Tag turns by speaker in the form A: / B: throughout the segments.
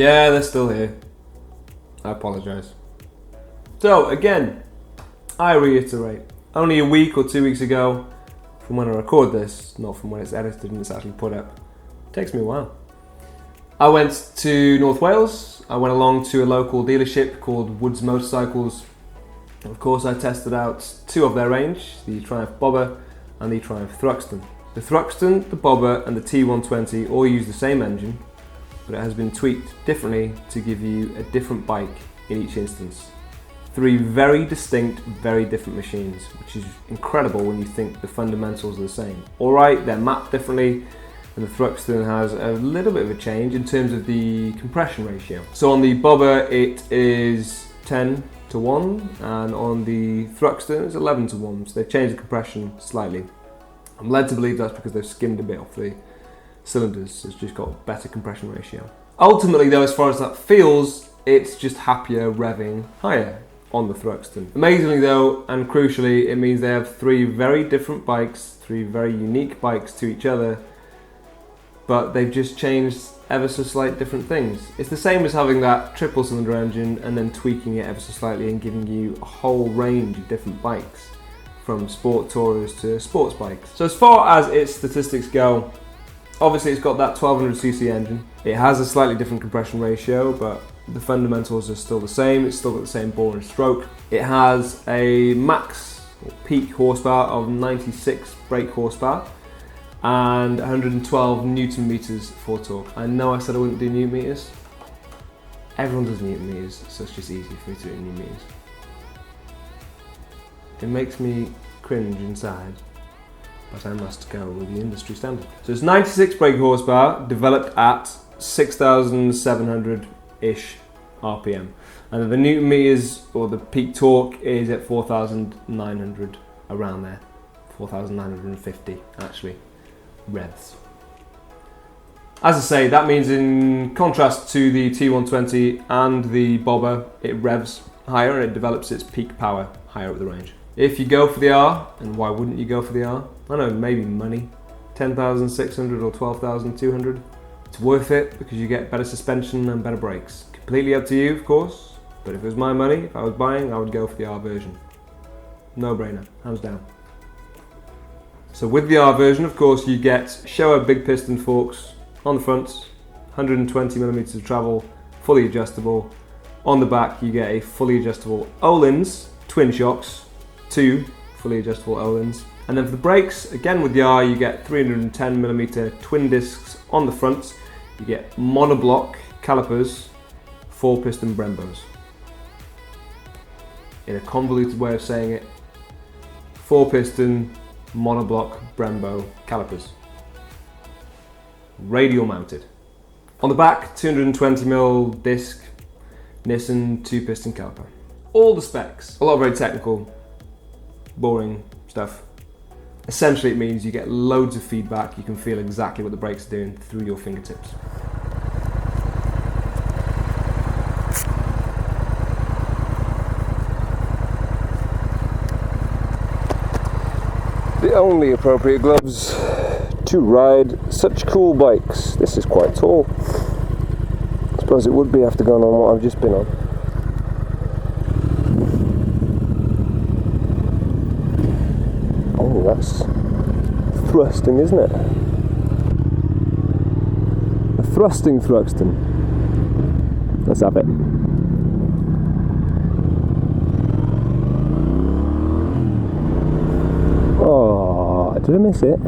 A: Yeah, they're still here. I apologise. So, again, I reiterate, only a week or 2 weeks ago, from when I record this, not from when it's edited and it's actually put up. It takes me a while. I went to North Wales. I went along to a local dealership called Woods Motorcycles. Of course, I tested out 2 of their range, the Triumph Bobber and the Triumph Thruxton. The Thruxton, the Bobber and the T120 all use the same engine, but it has been tweaked differently to give you a different bike in each instance. 3 very distinct, very different machines, which is incredible when you think the fundamentals are the same. Alright, they're mapped differently, and the Thruxton has a little bit of a change in terms of the compression ratio. So on the Bobber it is 10:1, and on the Thruxton it's 11:1, so they've changed the compression slightly. I'm led to believe that's because they've skimmed a bit off the cylinders, so it's just got a better compression ratio. Ultimately though, as far as that feels, it's just happier revving higher on the Thruxton. Amazingly though, and crucially, it means they have 3 very different bikes, 3 very unique bikes to each other, but they've just changed ever so slight different things. It's the same as having that triple cylinder engine and then tweaking it ever so slightly and giving you a whole range of different bikes, from sport tourers to sports bikes. So as far as its statistics go, obviously it's got that 1200cc engine. It has a slightly different compression ratio, but the fundamentals are still the same. It's still got the same bore and stroke. It has a max or peak horsepower of 96 brake horsepower and 112 newton meters for torque. I know I said I wouldn't do newton meters. Everyone does newton meters, so it's just easy for me to do newton meters. It makes me cringe inside, but I must go with the industry standard. So it's 96 brake horsepower, developed at 6,700-ish RPM. And the newton meters, or the peak torque, is at 4,900, around there. 4,950, actually, revs. As I say, that means in contrast to the T120 and the Bobber, it revs higher and it develops its peak power higher up the range. If you go for the R, and why wouldn't you go for the R? I don't know, maybe money, 10,600 or 12,200. It's worth it because you get better suspension and better brakes. Completely up to you, of course, but if it was my money, if I was buying, I would go for the R version. No brainer, hands down. So with the R version, of course, you get Showa big piston forks on the front, 120mm of travel, fully adjustable. On the back, you get a fully adjustable Öhlins twin shocks, 2 fully adjustable Öhlins. And then for the brakes, again with the R, you get 310mm twin discs on the front. You get monoblock calipers, 4-piston Brembos. In a convoluted way of saying it, 4-piston monoblock Brembo calipers. Radial mounted. On the back, 220mm disc Nissan 2-piston caliper. All the specs, a lot of very technical, boring stuff. Essentially it means you get loads of feedback, you can feel exactly what the brakes are doing through your fingertips.
B: The only appropriate gloves to ride such cool bikes. This is quite tall. I suppose it would be after going on what I've just been on. Oh, that's thrusting, isn't it? A thrusting Thruxton. Let's have it. Oh, did I miss it?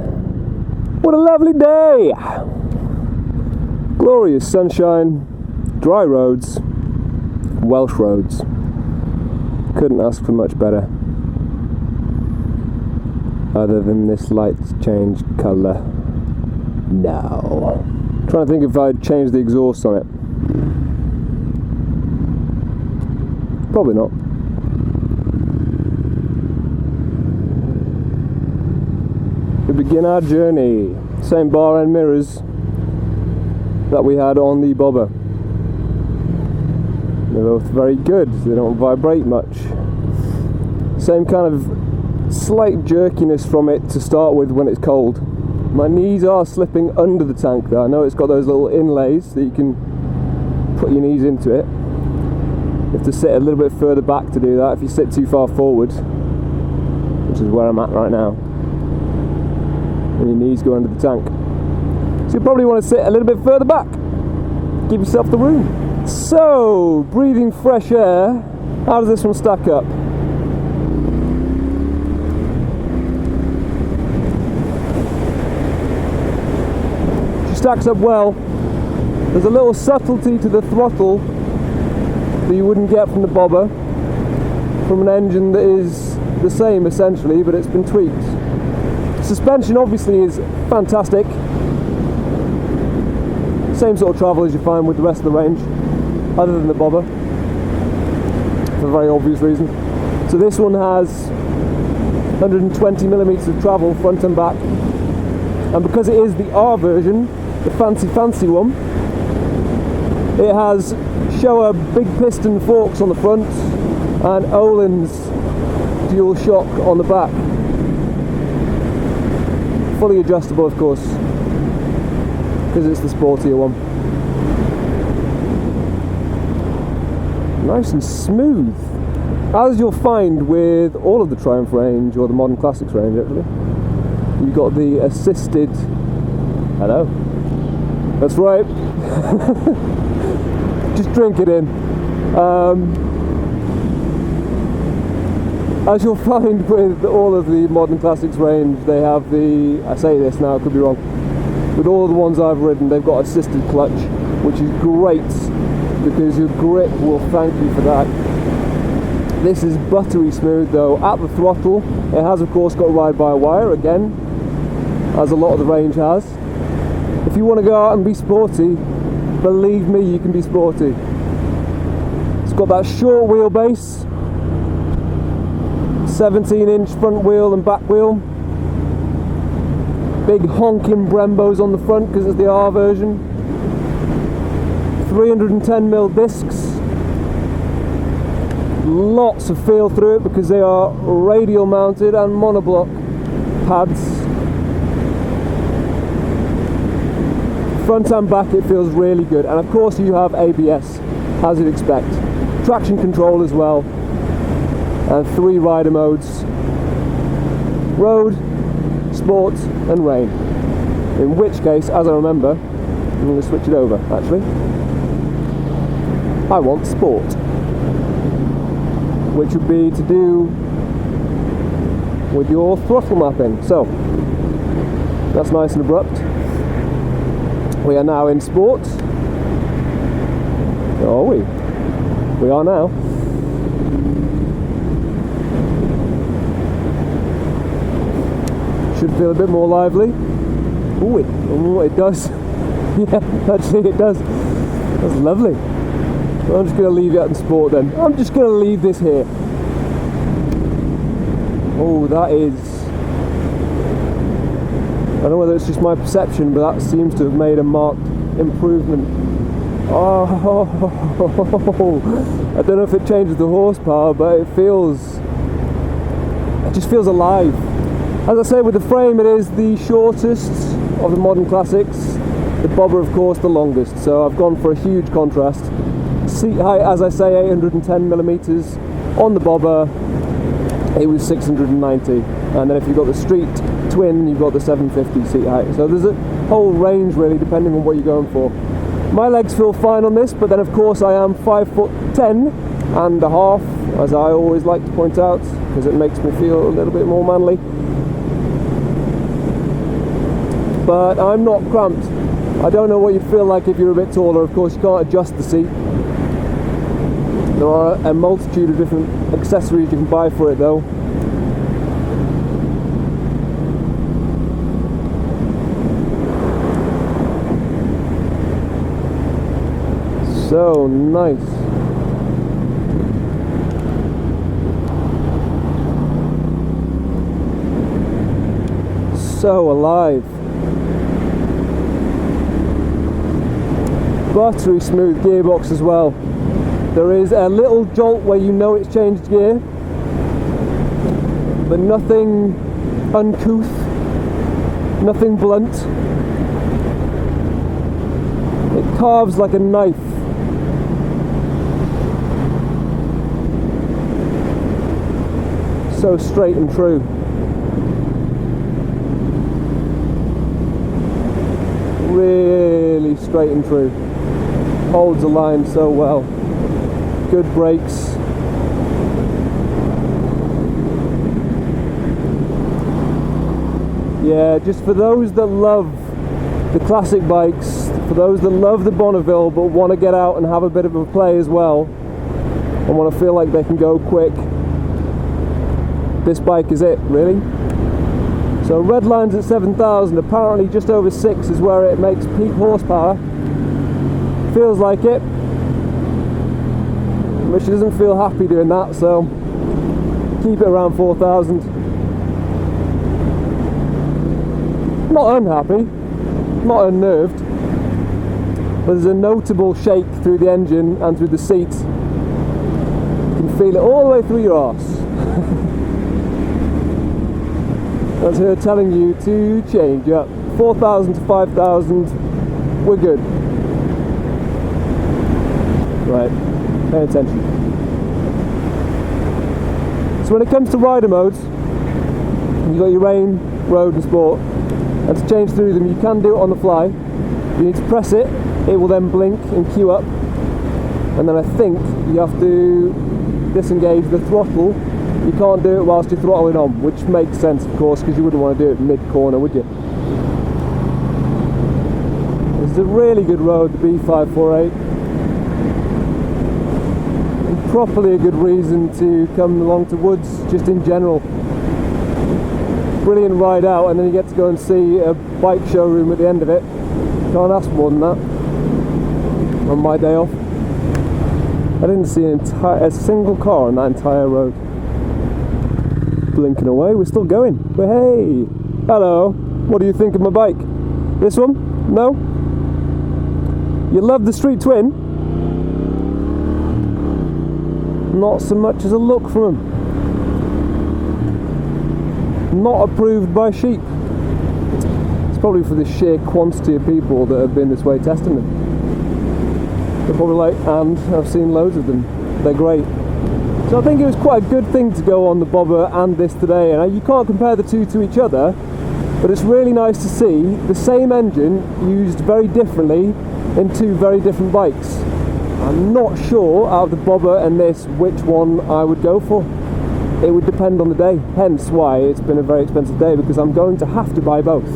B: What a lovely day! Glorious sunshine, dry roads, Welsh roads. Couldn't ask for much better. Other than this light change colour. No. Trying to think if I'd change the exhaust on it. Probably not. We begin our journey. Same bar end mirrors that we had on the Bobber. They're both very good. They don't vibrate much. Same kind of slight jerkiness from it to start with when it's cold. My knees are slipping under the tank though. I know it's got those little inlays that you can put your knees into it. You have to sit a little bit further back to do that. If you sit too far forward, which is where I'm at right now, and your knees go under the tank. So you probably want to sit a little bit further back. Give yourself the room. So, breathing fresh air, how does this one stack up? She stacks up well. There's a little subtlety to the throttle that you wouldn't get from the bobber, from an engine that is the same essentially, but it's been tweaked. Suspension obviously is fantastic. Same sort of travel as you find with the rest of the range, other than the bobber, for a very obvious reason. So this one has 120mm of travel front and back, and because it is the R version, the fancy one, it has Showa big piston forks on the front and Öhlins dual shock on the back. Fully adjustable, of course, because it's the sportier one. Nice and smooth, as you'll find with all of the Triumph range, or the Modern Classics range actually. You've got the assisted, hello, that's right, just drink it in. As you'll find with all of the Modern Classics range, they have the, I say this now, I could be wrong, with all of the ones I've ridden, they've got assisted clutch, which is great because your grip will thank you for that. This is buttery smooth though at the throttle. It has of course got ride-by-wire again, as a lot of the range has. If you want to go out and be sporty, believe me, you can be sporty. It's got that short wheelbase, 17-inch front wheel and back wheel, big honking Brembos on the front because it's the R version, 310mm discs, lots of feel through it because they are radial mounted and monoblock pads. Front and back it feels really good, and of course you have ABS as you'd expect, traction control as well, and 3 rider modes: road, sport and rain. In which case, as I remember, I'm going to switch it over actually. I want sport, which would be to do with your throttle mapping. So that's nice and abrupt. We are now in sport. Are we? We are now. Should feel a bit more lively. Ooh, it does. Yeah, actually it does. That's lovely. Well, I'm just going to leave it out in sport then. I'm just going to leave this here. Oh, that is... I don't know whether it's just my perception, but that seems to have made a marked improvement. Oh, I don't know if it changes the horsepower, but it just feels alive. As I say, with the frame, it is the shortest of the Modern Classics. The bobber, of course, the longest. So I've gone for a huge contrast. Seat height, as I say, 810mm. On the bobber, it was 690. And then if you've got the street twin, you've got the 750 seat height. So there's a whole range really, depending on what you're going for. My legs feel fine on this, but then of course I am 5'10.5", as I always like to point out, because it makes me feel a little bit more manly. But I'm not cramped. I don't know what you'd feel like if you're a bit taller. Of course you can't adjust the seat. There are a multitude of different accessories you can buy for it though. So nice. So alive. Buttery smooth gearbox as well. There is a little jolt where you know it's changed gear, but nothing uncouth, nothing blunt. It carves like a knife so straight and true. Really straight and true. Holds the line so well. Good brakes. Yeah, just for those that love the classic bikes, for those that love the Bonneville but want to get out and have a bit of a play as well, and want to feel like they can go quick, this bike is it, really. So red line's at 7,000, apparently just over 6 is where it makes peak horsepower. Feels like it, but she doesn't feel happy doing that, so keep it around 4,000. Not unhappy, not unnerved, but there's a notable shake through the engine and through the seat. You can feel it all the way through your arse. That's her telling you to change up. 4,000 to 5,000, we're good. Right, pay attention. So when it comes to rider modes, you've got your rain, road and sport, and to change through them you can do it on the fly. You need to press it, it will then blink and queue up, and then I think you have to disengage the throttle. You can't do it whilst you're throttling on, which makes sense of course, because you wouldn't want to do it mid-corner, would you? It's a really good road, the B548. And properly a good reason to come along to Woods, just in general. Brilliant ride out, and then you get to go and see a bike showroom at the end of it. Can't ask more than that on my day off. I didn't see a single car on that entire road. Blinking away, we're still going. But hey, hello, what do you think of my bike? This one? No? You love the Street Twin? Not so much as a look from them. Not approved by sheep. It's probably for the sheer quantity of people that have been this way testing them. They're probably like, and I've seen loads of them. They're great. So I think it was quite a good thing to go on the Bobber and this today, and you can't compare the two to each other, but it's really nice to see the same engine used very differently in two very different bikes. I'm not sure out of the Bobber and this which one I would go for. It would depend on the day, hence why it's been a very expensive day, because I'm going to have to buy both.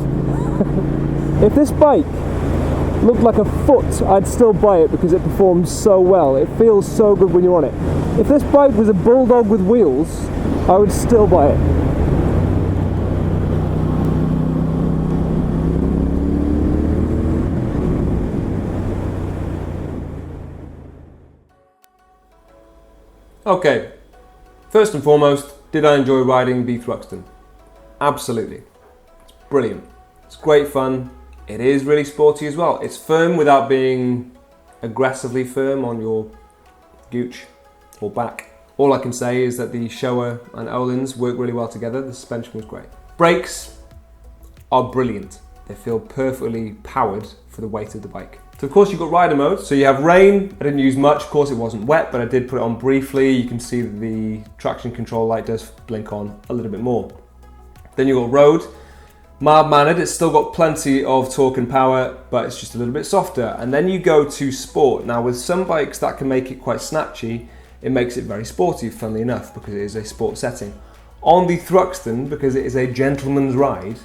B: If this bike looked like a foot, I'd still buy it because it performs so well. It feels so good when you're on it. If this bike was a Bulldog with wheels, I would still buy it.
A: Okay, first and foremost, did I enjoy riding the Thruxton? Absolutely. It's brilliant. It's great fun. It is really sporty as well. It's firm without being aggressively firm on your gooch or back. All I can say is that the Showa and Öhlins work really well together. The suspension was great. Brakes are brilliant. They feel perfectly powered for the weight of the bike. So of course you've got rider mode. So you have rain. I didn't use much. Of course it wasn't wet, but I did put it on briefly. You can see that the traction control light does blink on a little bit more. Then you've got road. Mild-mannered, it's still got plenty of torque and power, but it's just a little bit softer. And then you go to sport. Now with some bikes that can make it quite snatchy, it makes it very sporty, funnily enough, because it is a sport setting. On the Thruxton, because it is a gentleman's ride,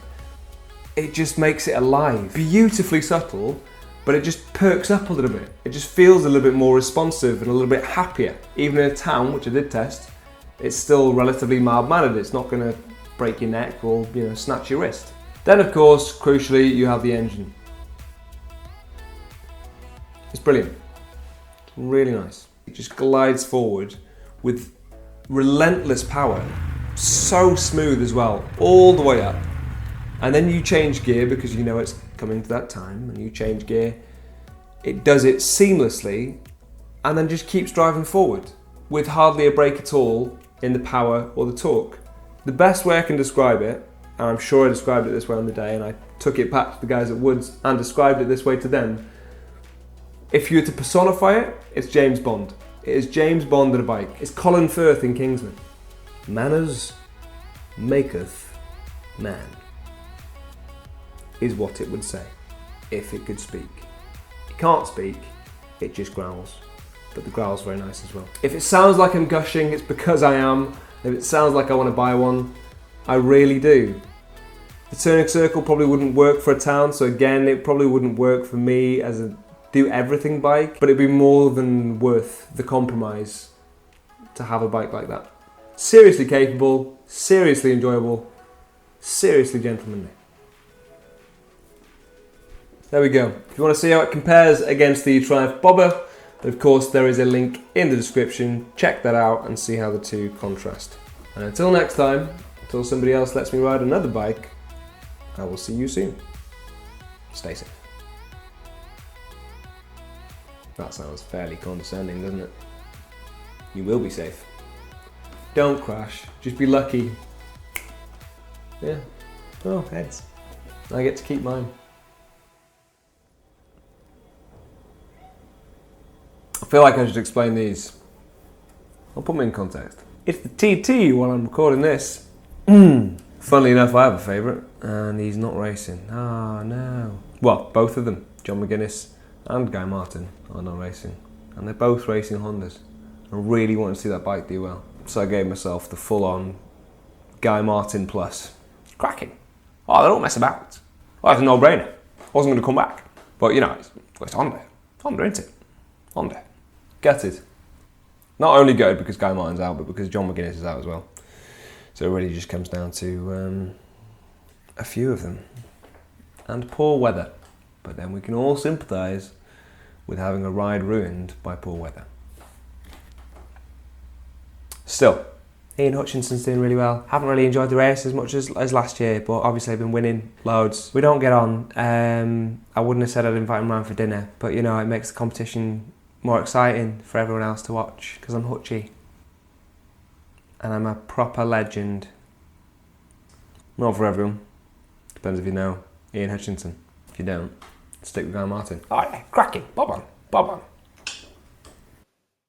A: it just makes it alive. Beautifully subtle, but it just perks up a little bit. It just feels a little bit more responsive and a little bit happier. Even in a town, which I did test, it's still relatively mild-mannered. It's not going to break your neck or, snatch your wrist. Then of course, crucially, you have the engine. It's brilliant. It's really nice. It just glides forward with relentless power. So smooth as well, all the way up. And then you change gear because you know it's coming to that time, and you change gear. It does it seamlessly and then just keeps driving forward with hardly a brake at all in the power or the torque. The best way I can describe it, and I'm sure I described it this way on the day, and I took it back to the guys at Woods and described it this way to them. If you were to personify it, it's James Bond. It is James Bond on a bike. It's Colin Firth in Kingsman. Manners, maketh man, is what it would say if it could speak. It can't speak, it just growls. But the growl's very nice as well. If it sounds like I'm gushing, it's because I am. If it sounds like I want to buy one, I really do. The turning circle probably wouldn't work for a town, so again, it probably wouldn't work for me as a do-everything bike, but it'd be more than worth the compromise to have a bike like that. Seriously capable, seriously enjoyable, seriously gentlemanly. There we go. If you want to see how it compares against the Triumph Bobber, of course there is a link in the description. Check that out and see how the two contrast. And until next time, until somebody else lets me ride another bike, I will see you soon. Stay safe. That sounds fairly condescending, doesn't it? You will be safe. Don't crash, just be lucky. Yeah. Oh, heads. I get to keep mine. I feel like I should explain these. I'll put them in context. It's the TT while I'm recording this. Funnily enough, I have a favourite, and he's not racing. Oh no. Well, both of them, John McGuinness and Guy Martin, are not racing. And they're both racing Hondas. I really want to see that bike do well. So I gave myself the full-on Guy Martin Plus. Cracking. Oh, they don't mess about. Oh, it's a no-brainer. I wasn't going to come back. But, you know, it's Honda. Honda, isn't it? Honda. Gutted. Not only gutted because Guy Martin's out, but because John McGuinness is out as well. So it really just comes down to a few of them. And poor weather. But then we can all sympathise with having a ride ruined by poor weather. Still, Ian Hutchinson's doing really well. Haven't really enjoyed the race as much as last year, but obviously I've been winning loads. We don't get on. I wouldn't have said I'd invite him round for dinner, but you know, it makes the competition more exciting for everyone else to watch, because I'm Hutchie. And I'm a proper legend. Not for everyone. Depends if you know Ian Hutchinson. If you don't, stick with Guy Martin. Oh yeah, cracking. Bob on.